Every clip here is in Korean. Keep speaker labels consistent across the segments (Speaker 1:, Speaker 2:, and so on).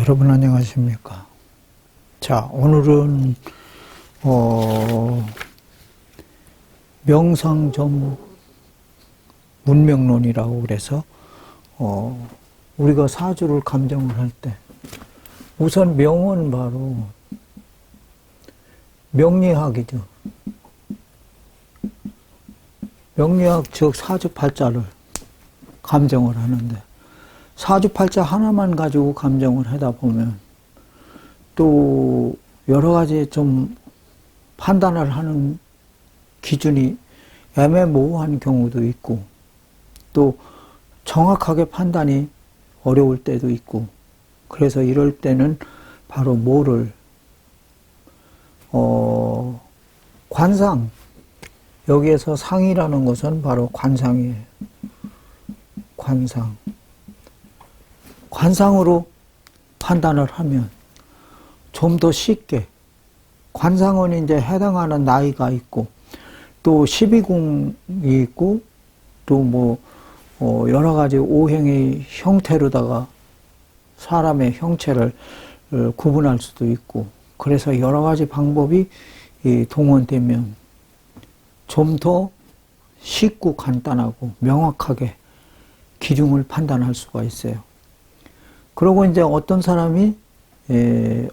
Speaker 1: 여러분 안녕하십니까? 자, 오늘은 명상점 문명론이라고 그래서 우리가 사주를 감정을 할 때 우선 명은 바로 명리학이죠. 명리학 즉 사주팔자를 감정을 하는데 사주팔자 하나만 가지고 감정을 하다 보면 또 여러 가지 좀 판단을 하는 기준이 애매모호한 경우도 있고 또 정확하게 판단이 어려울 때도 있고 그래서 이럴 때는 바로 뭐를 관상, 여기에서 상이라는 것은 바로 관상이에요. 관상으로 판단을 하면 좀 더 쉽게, 관상은 이제 해당하는 나이가 있고 또 12궁이 있고 또 뭐 여러 가지 오행의 형태로다가 사람의 형체를 구분할 수도 있고 그래서 여러 가지 방법이 동원되면 좀 더 쉽고 간단하고 명확하게 기준을 판단할 수가 있어요. 그리고 이제 어떤 사람이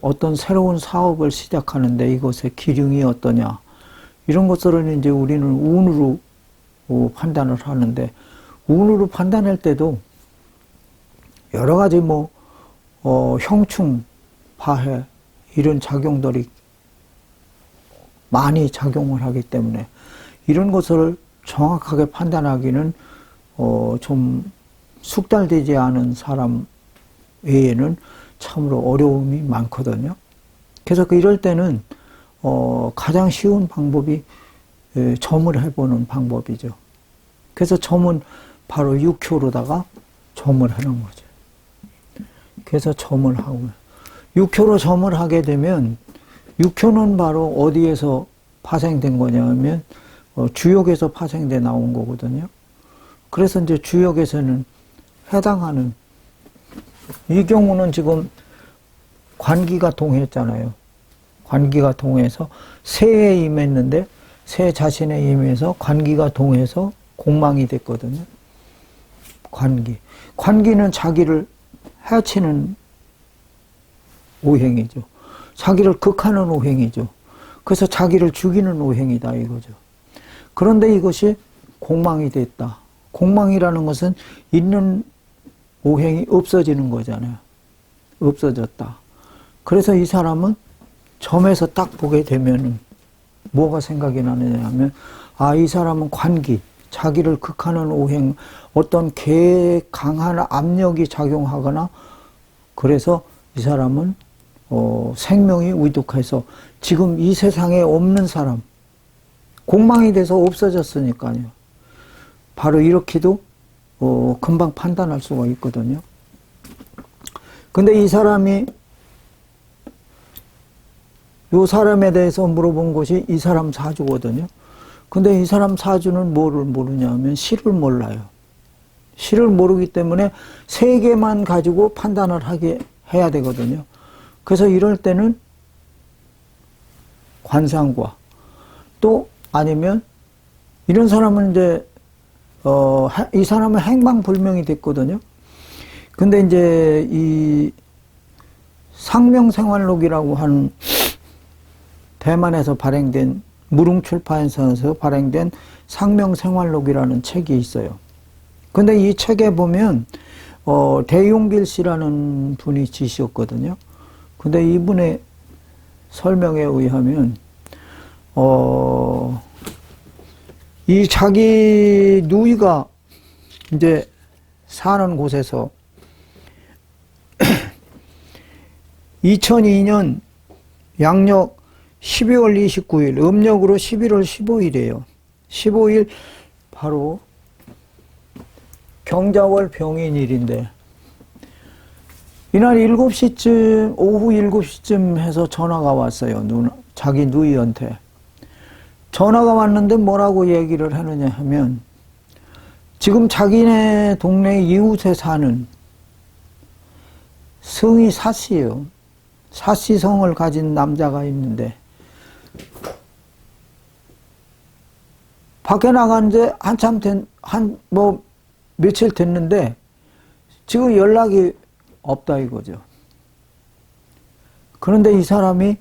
Speaker 1: 어떤 새로운 사업을 시작하는데 이것의 기준이 어떠냐 이런 것들은 이제 우리는 운으로 판단을 하는데 운으로 판단할 때도 여러 가지 형충, 파해 이런 작용들이 많이 작용을 하기 때문에 이런 것을 정확하게 판단하기는 좀 숙달되지 않은 사람 외에는 참으로 어려움이 많거든요. 그래서 이럴 때는 가장 쉬운 방법이 점을 해보는 방법이죠. 그래서 점은 바로 육효로다가 점을 하는 거죠. 그래서 점을 하고요. 육효로 점을 하게 되면 육효는 바로 어디에서 파생된 거냐면 주역에서 파생돼 나온 거거든요. 그래서 이제 주역에서는 해당하는 이 경우는 지금 관기가 동했잖아요. 관기가 동해서 새에 임했는데 새 자신에 임해서 관기가 동해서 공망이 됐거든요. 관기는 자기를 해치는 오행이죠. 자기를 극하는 오행이죠. 그래서 자기를 죽이는 오행이다 이거죠. 그런데 이것이 공망이 됐다. 공망이라는 것은 있는 오행이 없어지는 거잖아요. 없어졌다. 그래서 이 사람은 점에서 딱 보게 되면은 뭐가 생각이 나느냐 하면 이 사람은 관기, 자기를 극하는 오행, 어떤 강한 압력이 작용하거나 그래서 이 사람은 생명이 위독해서 지금 이 세상에 없는 사람, 공망이 돼서 없어졌으니까요. 바로 이렇게도 금방 판단할 수가 있거든요. 근데 이 사람이 요 사람에 대해서 물어본 것이 이 사람 사주거든요. 근데 이 사람 사주는 뭐를 모르냐 하면 시를 몰라요. 시를 모르기 때문에 세 개만 가지고 판단을 해야 되거든요. 그래서 이럴 때는 관상과 또 아니면 이런 사람은 이제 이 사람은 행방불명이 됐거든요. 근데 이제 이 상명생활록이라고 하는 대만에서 발행된 무릉출판에서 발행된 상명생활록이라는 책이 있어요. 근데 이 책에 보면 대용길 씨라는 분이 지셨거든요. 근데 이분의 설명에 의하면 이 자기 누이가 이제 사는 곳에서 2002년 양력 12월 29일, 음력으로 11월 15일이에요. 15일 바로 경자월 병인일인데 이날 7시쯤, 오후 7시쯤 해서 전화가 왔어요. 자기 누이한테. 전화가 왔는데 뭐라고 얘기를 하느냐 하면 지금 자기네 동네 이웃에 사는 성이 사씨예요. 사씨성을 가진 남자가 있는데 밖에 나간 지 한참 며칠 됐는데 지금 연락이 없다 이거죠. 그런데 이 사람이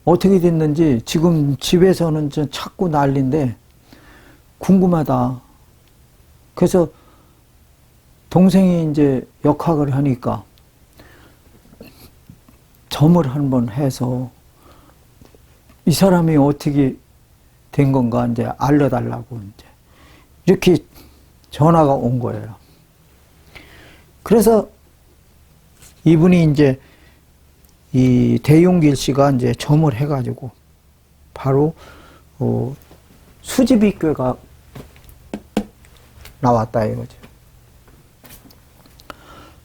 Speaker 1: 어떻게 됐는지 지금 집에서는 좀 찾고 난리인데 궁금하다. 그래서 동생이 이제 역학을 하니까 점을 한번 해서 이 사람이 어떻게 된 건가 이제 알려달라고 이제 이렇게 전화가 온 거예요. 그래서 이분이 이제 이 대용길 씨가 이제 점을 해가지고 바로 수지비교가 나왔다 이거죠.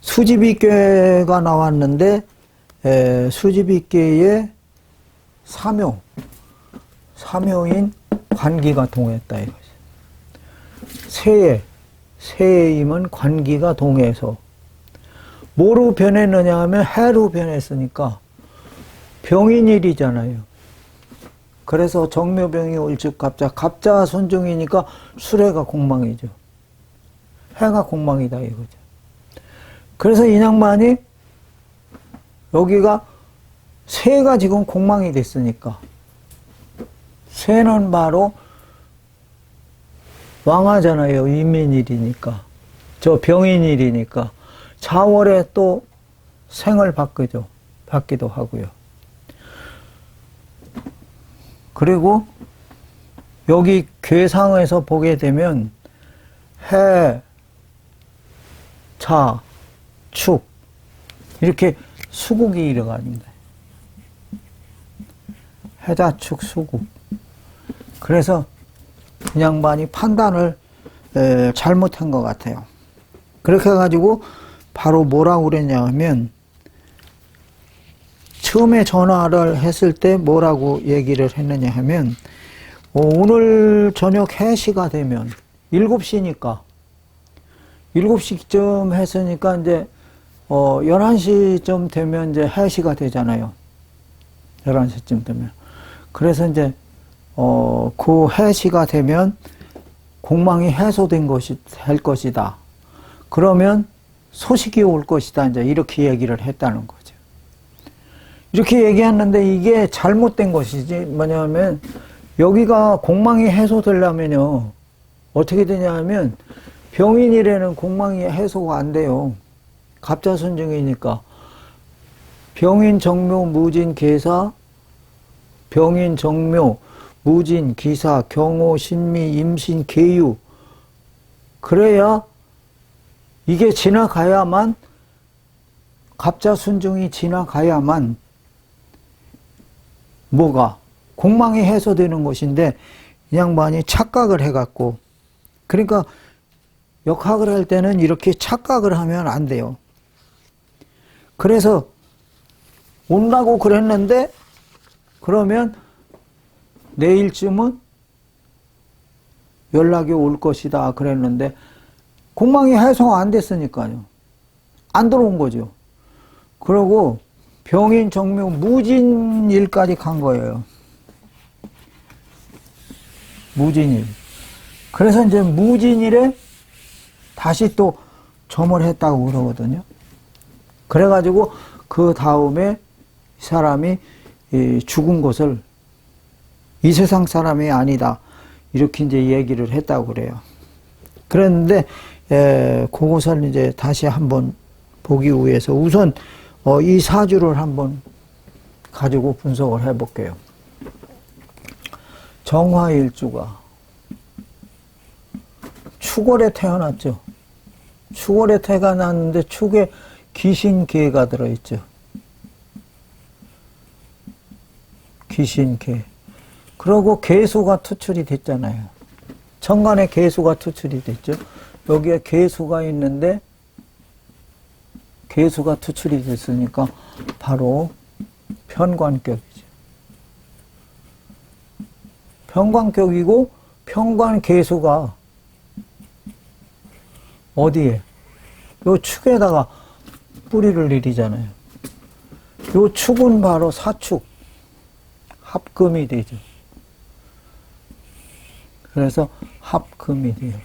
Speaker 1: 수지비교가 나왔는데 수지비교의 사묘인 관기가 동했다 이거죠. 새해임은 관기가 동해서 뭐로 변했느냐 하면 해로 변했으니까 병인일이잖아요. 그래서 정묘병이 올즉 갑자 손중이니까 수레가 공망이죠. 해가 공망이다 이거죠. 그래서 이 양반이 여기가 새가 지금 공망이 됐으니까 새는 바로 왕하잖아요. 인민일이니까. 저 병인일이니까. 자월에 또 생을 받기도 하고요. 그리고 여기 괴상에서 보게 되면 해, 자, 축 이렇게 수국이 일어납니다. 해자, 축, 수국. 그래서 이 양반이 판단을 잘못한 것 같아요. 그렇게 해가지고 바로 뭐라고 그랬냐 하면 처음에 전화를 했을 때 뭐라고 얘기를 했느냐 하면 오늘 저녁 3시가 되면 7시니까 7시쯤 했으니까 이제 11시쯤 되면 이제 3시가 되잖아요. 11시쯤 되면. 그래서 이제 그 해시가 되면 공망이 해소된 될 것이다. 그러면 소식이 올 것이다. 이제 이렇게 얘기를 했다는 거죠. 이렇게 얘기했는데 이게 잘못된 것이지. 뭐냐면 여기가 공망이 해소되려면요. 어떻게 되냐면 병인일에는 공망이 해소가 안 돼요. 갑자손중이니까. 병인, 정묘, 무진, 계사, 병인, 정묘, 무진, 기사, 경호, 신미, 임신, 계유. 그래야 이게 지나가야만 갑자순중이 지나가야만 뭐가 공망이 해소되는 것인데 이 양반이 착각을 해갖고 그러니까 역학을 할 때는 이렇게 착각을 하면 안 돼요. 그래서 온다고 그랬는데 그러면 내일쯤은 연락이 올 것이다 그랬는데 공망이 해소가 안 됐으니까요. 안 들어온 거죠. 그러고 병인, 정묘, 무진일까지 간 거예요. 무진일. 그래서 이제 무진일에 다시 또 점을 했다고 그러거든요. 그래가지고 그 다음에 이 사람이 죽은 것을 이 세상 사람이 아니다. 이렇게 이제 얘기를 했다고 그래요. 그런데, 그것을 이제 다시 한번 보기 위해서 우선, 이 사주를 한번 가지고 분석을 해 볼게요. 정화일주가 축월에 태어났죠. 축월에 태어났는데 축에 귀신개가 들어있죠. 귀신개. 그러고 개수가 투출이 됐잖아요. 천간에 개수가 투출이 됐죠. 여기에 개수가 있는데 개수가 투출이 됐으니까 바로 편관격이죠. 편관격이고 편관개수가 어디에? 요 축에다가 뿌리를 내리잖아요. 요 축은 바로 사축, 합금이 되죠. 그래서 합금이 돼요.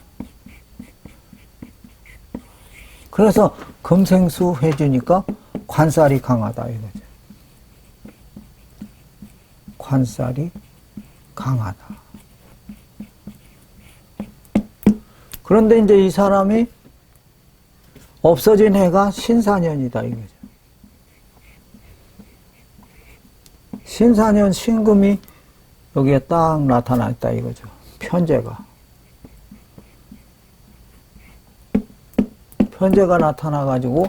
Speaker 1: 그래서 금생수 해주니까 관살이 강하다 이거죠. 관살이 강하다. 그런데 이제 이 사람이 없어진 해가 신사년이다 이거죠. 신사년 신금이 여기에 딱 나타났다 이거죠. 편제가. 편제가 나타나가지고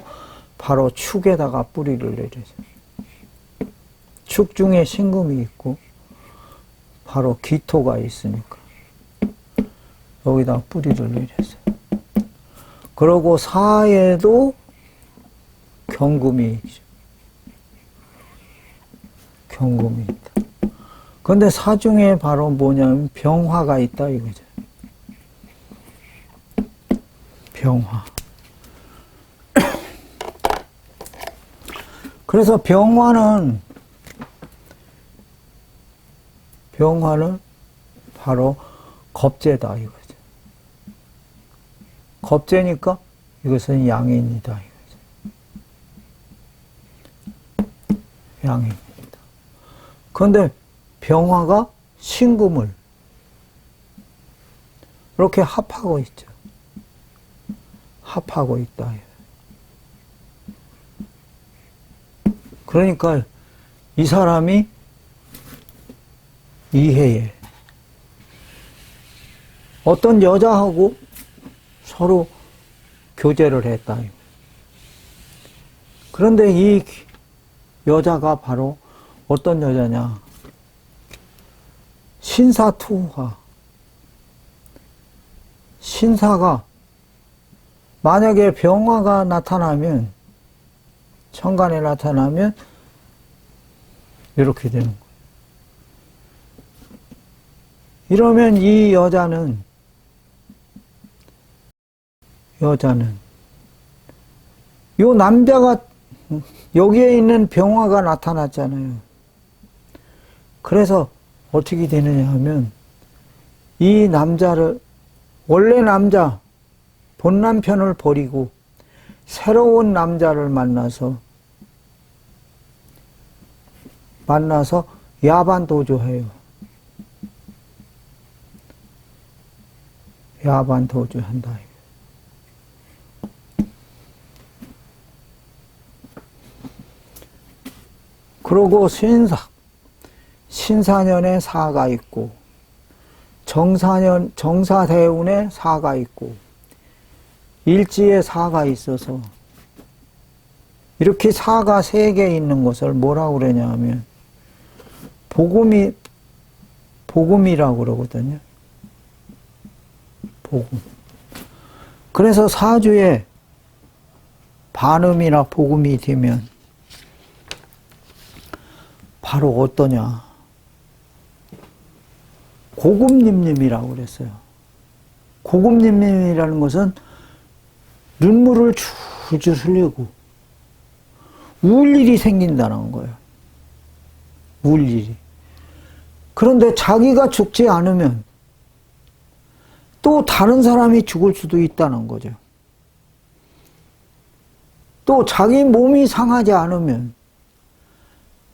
Speaker 1: 바로 축에다가 뿌리를 내리죠. 축 중에 신금이 있고 바로 기토가 있으니까 여기다 뿌리를 내렸어요. 그러고 사에도 경금이 있죠. 경금이 있다. 그런데 사 중에 바로 뭐냐면 병화가 있다 이거죠. 병화. 그래서 병화는 바로 겁재다 이거죠. 겁재니까 이것은 양인이다 이거죠. 양인입니다. 그런데 병화가 신금을 이렇게 합하고 있죠. 합하고 있다. 그러니까 이 사람이 이해에 어떤 여자하고 서로 교제를 했다. 그런데 이 여자가 바로 어떤 여자냐? 신사투화. 신사가 만약에 병화가 나타나면, 천간에 나타나면 이렇게 되는 거예요. 이러면 이 여자는 요 남자가 여기에 있는 병화가 나타났잖아요. 그래서 어떻게 되느냐 하면 이 남자를 원래 남자 본 남편을 버리고 새로운 남자를 만나서 야반도주해요. 야반도주한다. 그러고 신사년에 사가 있고 정사대운에 사가 있고 일지에 사가 있어서 이렇게 사가 3개 있는 것을 뭐라고 그러냐 하면 복음이라고 그러거든요. 복음. 그래서 사주에 반음이나 복음이 되면 바로 어떠냐. 고금님님이라고 그랬어요. 고금님님이라는 것은 눈물을 줄줄 흘리고 울 일이 생긴다는 거예요. 울 일이. 그런데 자기가 죽지 않으면 또 다른 사람이 죽을 수도 있다는 거죠. 또 자기 몸이 상하지 않으면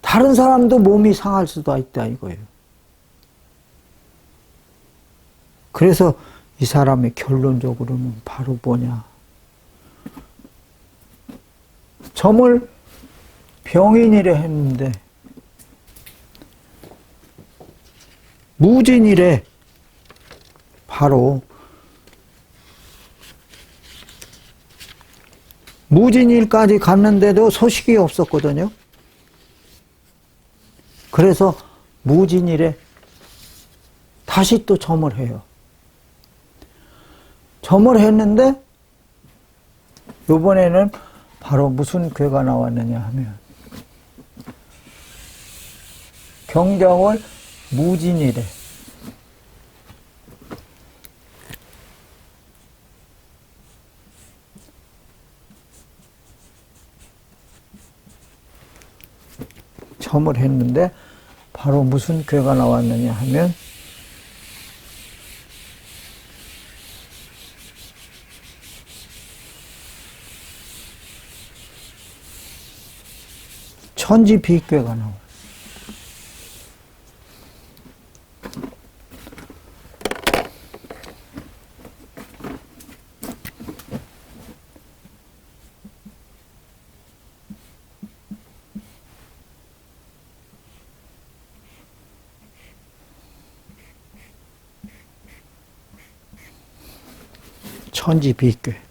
Speaker 1: 다른 사람도 몸이 상할 수도 있다 이거예요. 그래서 이 사람의 결론적으로는 바로 뭐냐. 점을 병인이래 했는데 무진이래. 바로 무진일까지 갔는데도 소식이 없었거든요. 그래서 무진일에 다시 또 점을 해요. 점을 했는데 이번에는 바로 무슨 괴가 나왔느냐 하면 경정월 무진일에 점을 했는데 바로 무슨 괴가 나왔느냐 하면 천지비괴가 나와요. 천지비괴.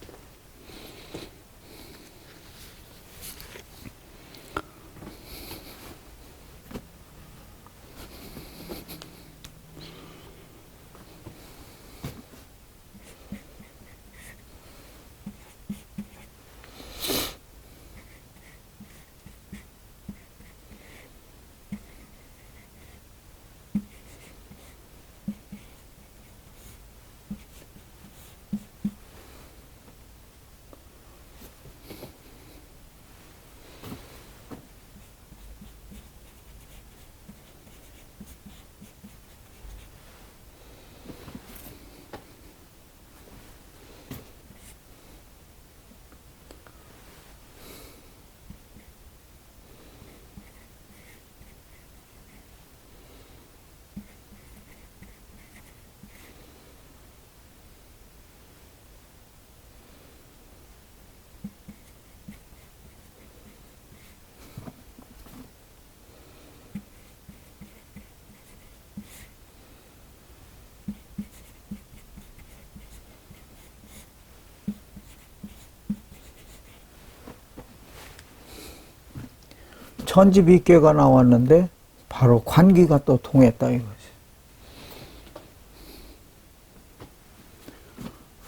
Speaker 1: 천지비괴가 나왔는데 바로 관기가 또 통했다 이거지.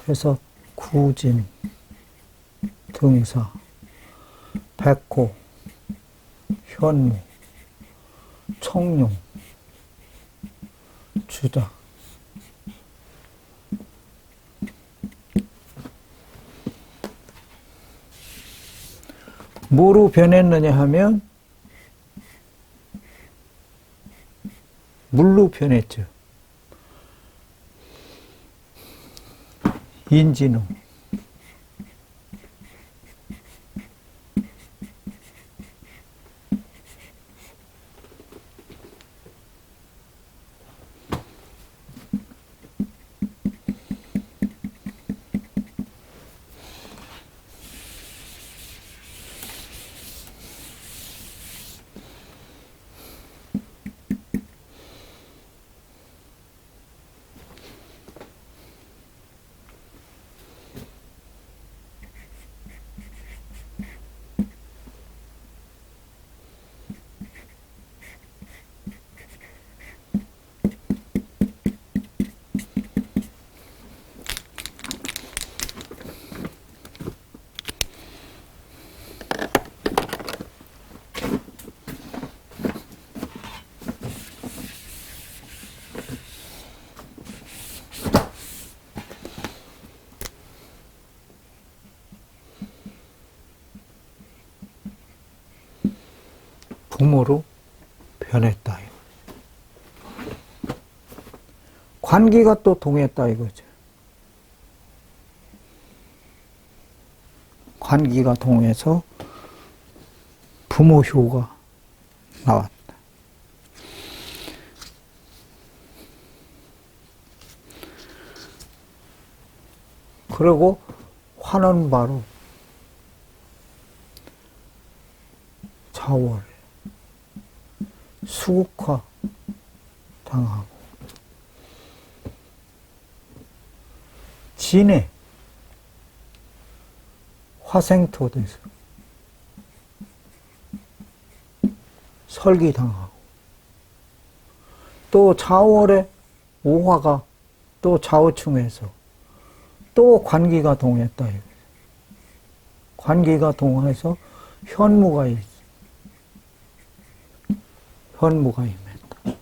Speaker 1: 그래서 구진, 등사, 백호, 현무, 청룡, 주자. 뭐로 변했느냐 하면 물로 변했죠. 인진호. 부모로 변했다. 관기가 또 동했다 이거죠. 관기가 동해서 부모효가 나왔다. 그리고 화는 바로 자월에 수국화 당하고 진해 화생토돼서 설기당하고 또 자월에 오화가 또 좌우충해서 또 관기가 동했다. 관기가 동해서 현무가 있어. 현무가 임했다.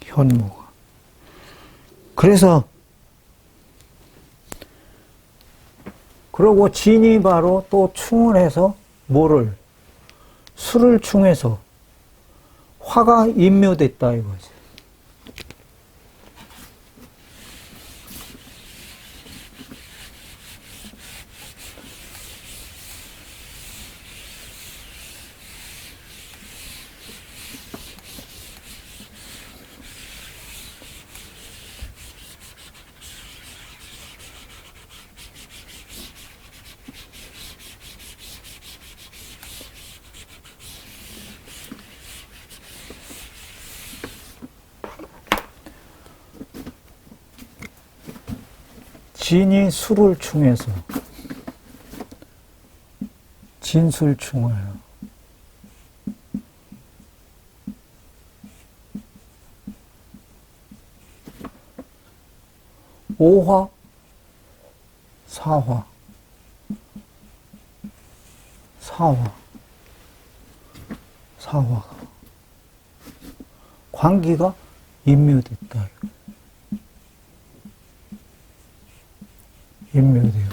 Speaker 1: 현무가. 그래서 그러고 진이 바로 또 충을 해서 뭐를? 수를 충해서 화가 인묘됐다 이거지. 진이 수를 충해서 진술충해요. 오화, 사화, 사화가 관기가 인묘됐다. 인묘돼요.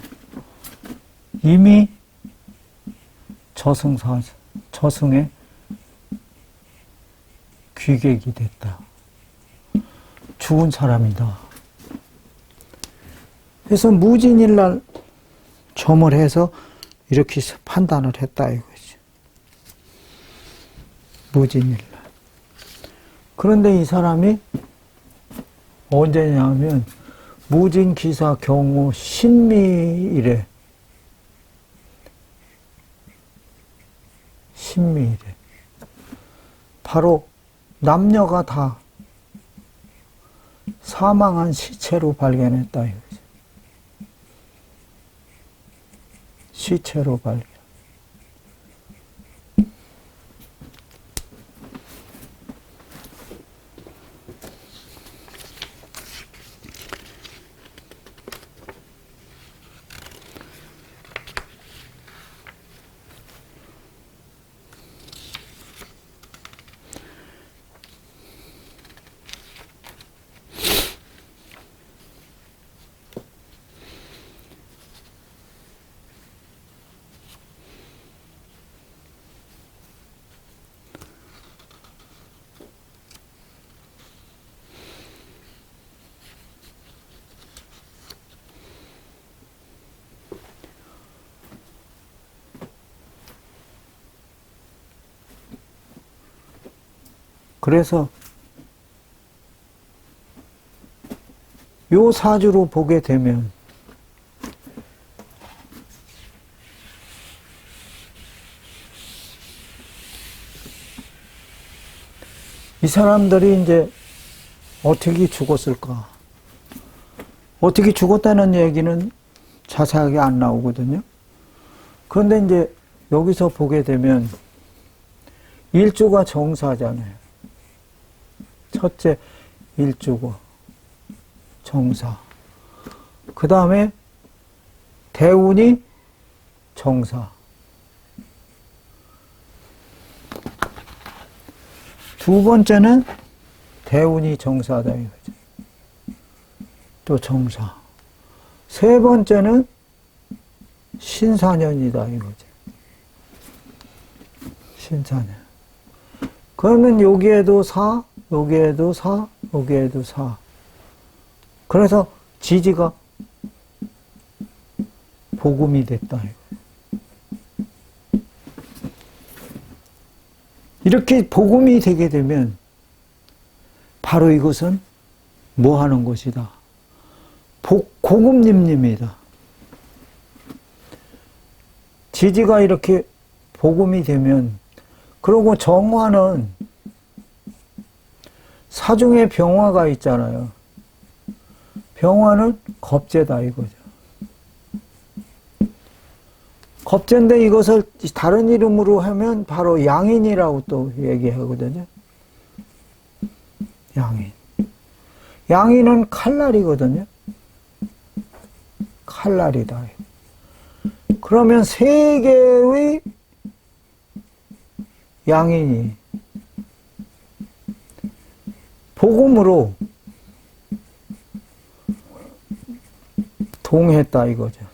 Speaker 1: 이미 저승의 귀객이 됐다. 죽은 사람이다. 그래서 무진일날 점을 해서 이렇게 판단을 했다 이거지. 무진일날. 그런데 이 사람이 언제냐면 무진기사 경우 신미일에 바로 남녀가 다 사망한 시체로 발견했다 이거지. 시체로 발견. 그래서 요 사주로 보게 되면 이 사람들이 이제 어떻게 죽었을까? 어떻게 죽었다는 얘기는 자세하게 안 나오거든요. 그런데 이제 여기서 보게 되면 일주가 정사잖아요. 첫째 일주고 정사. 그 다음에 대운이 정사. 두 번째는 대운이 정사다 이거죠. 또 정사. 세 번째는 신사년이다 이거죠. 신사년. 그러면 여기에도 사, 여기에도 사, 여기에도 사. 그래서 지지가 복음이 됐다. 이렇게 복음이 되게 되면 바로 이것은 뭐 하는 것이다? 고금님입니다. 지지가 이렇게 복음이 되면, 그리고 정화는 사중에 병화가 있잖아요. 병화는 겁재다 이거죠. 겁재인데 이것을 다른 이름으로 하면 바로 양인이라고 또 얘기하거든요. 양인. 양인은 칼날이거든요. 칼날이다. 그러면 세 개의 양인이 복음으로 동했다 이거죠.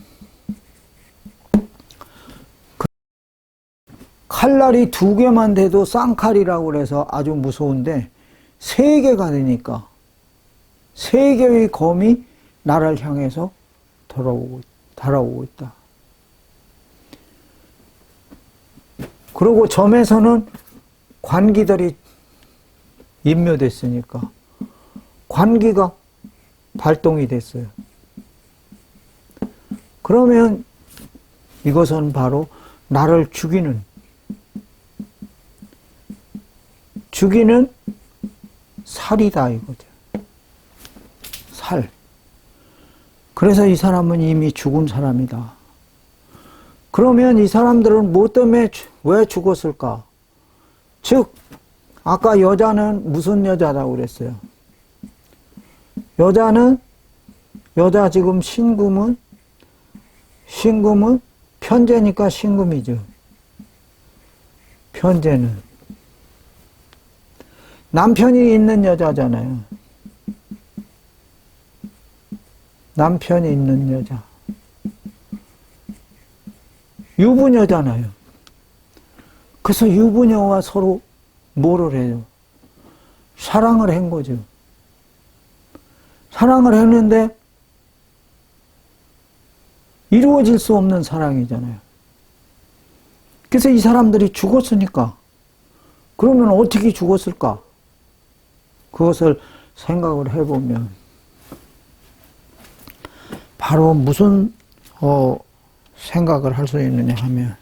Speaker 1: 칼날이 2개만 돼도 쌍칼이라고 그래서 아주 무서운데 3개가 되니까 3개의 검이 나를 향해서 달아오고 있다. 그리고 점에서는 관기들이 임묘됐으니까 관기가 발동이 됐어요. 그러면 이것은 바로 나를 죽이는 살이다 이거죠. 살. 그래서 이 사람은 이미 죽은 사람이다. 그러면 이 사람들은 뭐 때문에 왜 죽었을까? 즉 아까 여자는 무슨 여자라고 그랬어요? 여자 지금 신금은 편재니까 신금이죠. 편재는 남편이 있는 여자잖아요. 남편이 있는 여자. 유부녀잖아요. 그래서 유부녀와 서로 뭐를 해요? 사랑을 한 거죠. 사랑을 했는데 이루어질 수 없는 사랑이잖아요. 그래서 이 사람들이 죽었으니까 그러면 어떻게 죽었을까? 그것을 생각을 해보면 바로 무슨 생각을 할 수 있느냐 하면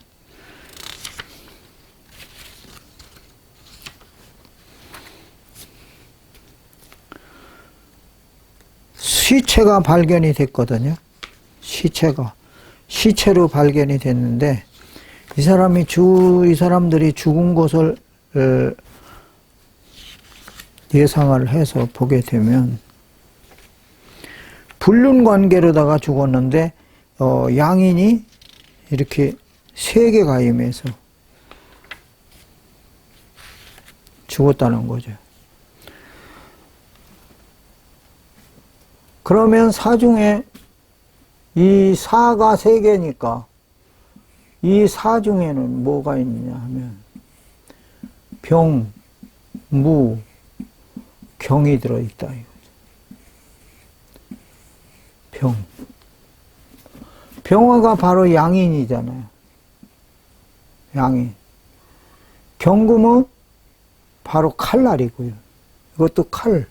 Speaker 1: 시체가 발견이 됐거든요. 시체로 발견이 됐는데 이 사람들이 죽은 것을 예상을 해서 보게 되면 불륜 관계로다가 죽었는데 양인이 이렇게 3개 가임해서 죽었다는 거죠. 그러면 사 중에 이 사가 3개니까 이 사 중에는 뭐가 있느냐 하면 병, 무, 경이 들어있다 이거죠. 병화가 바로 양인이잖아요. 양인. 경금은 바로 칼날이고요. 이것도 칼,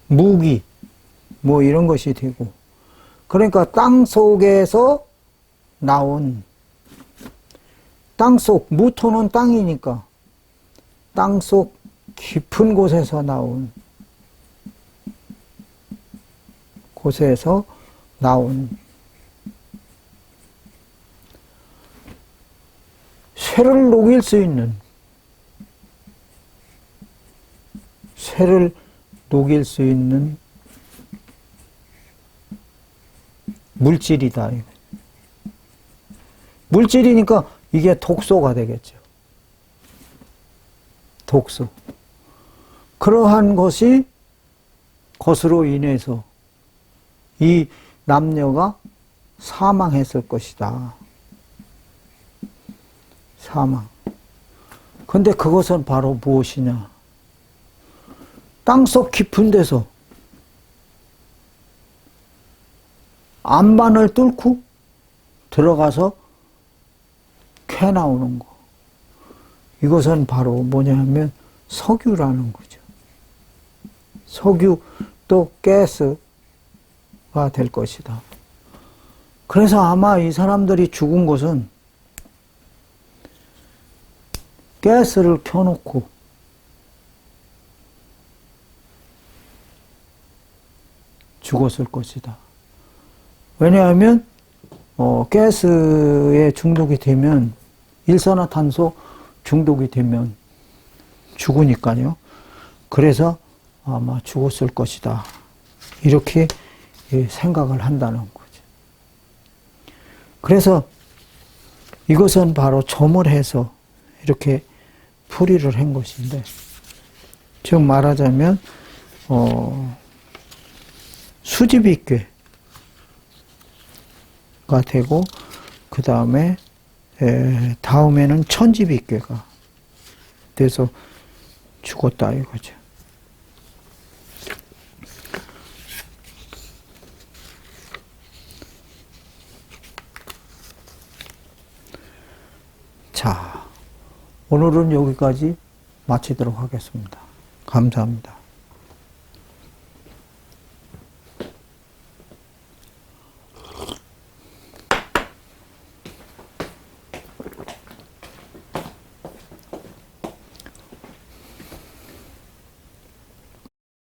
Speaker 1: 무기, 뭐 이런 것이 되고. 그러니까 땅 속에서 나온, 땅속, 무토는 땅이니까 땅속 깊은 곳에서 나온 쇠를 녹일 수 있는 물질이다. 물질이니까 이게 독소가 되겠죠. 독소. 그러한 것으로 인해서 이 남녀가 사망했을 것이다. 사망. 근데 그것은 바로 무엇이냐? 땅속 깊은 데서 안반을 뚫고 들어가서 캐 나오는 거. 이것은 바로 뭐냐면 석유라는 거죠. 석유 또 가스가 될 것이다. 그래서 아마 이 사람들이 죽은 것은 가스를 켜놓고 죽었을 것이다. 왜냐하면 가스에 중독이 되면 일산화탄소 중독이 되면 죽으니까요. 그래서 아마 죽었을 것이다. 이렇게 생각을 한다는 거죠. 그래서 이것은 바로 점을 해서 이렇게 풀이를 한 것인데, 즉 말하자면 수집입괴가 되고 그 다음에 다음에는 천지빗개가 돼서 죽었다 이거죠. 자, 오늘은 여기까지 마치도록 하겠습니다. 감사합니다.